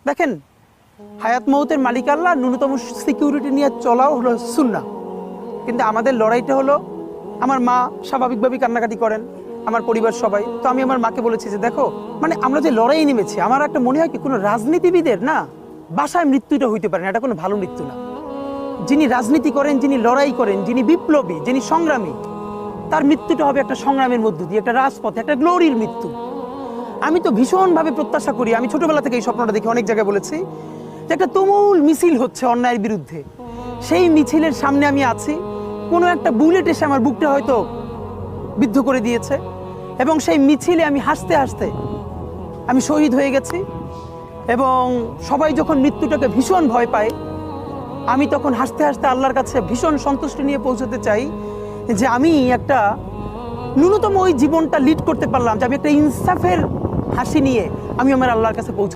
দেখেন, হায়াত মৌতের মালিক আল্লাহ, ন্যূনতম সিকিউরিটি নিয়ে চলাও হলো সুন্নাহ। কিন্তু আমাদের লড়াইটা হলো, আমার মা স্বাভাবিকভাবেই কান্নাকাটি করেন, আমার পরিবার সবাই। তো আমি আমার মাকে বলেছি যে দেখো, মানে আমরা যে লড়াই নেমেছি, আমার একটা মনে হয় কি, কোনো রাজনীতিবিদের না বাসায় মৃত্যুটা হইতে পারে না, এটা কোনো ভালো মৃত্যু না। যিনি রাজনীতি করেন, যিনি লড়াই করেন, যিনি বিপ্লবী, যিনি সংগ্রামী, তার মৃত্যুটা হবে একটা সংগ্রামের মধ্য দিয়ে, একটা রাজপথে, একটা গ্লোরির মৃত্যু। আমি তো ভীষণভাবে প্রত্যাশা করি, আমি ছোটবেলা থেকে এই স্বপ্নটা দেখি, অনেক জায়গায় বলেছি, যে একটা তুমুল মিছিল হচ্ছে অন্যায়ের বিরুদ্ধে, সেই মিছিলের সামনে আমি আছি, কোনো একটা বুলেট এসে আমার বুকটা হয়তো বিদ্ধ করে দিয়েছে, এবং সেই মিছিলে আমি হাসতে হাসতে আমি শহীদ হয়ে গেছি। এবং সবাই যখন মৃত্যুটাকে ভীষণ ভয় পায়, আমি তখন হাসতে হাসতে আল্লাহর কাছে ভীষণ সন্তুষ্টি নিয়ে পৌঁছতে চাই যে আমি একটা ন্যূনতম ওই জীবনটা লিড করতে পারলাম, যে আমি একটা ইনসাফের হাসি নিয়ে আমি আমার আল্লাহর কাছে পৌঁছ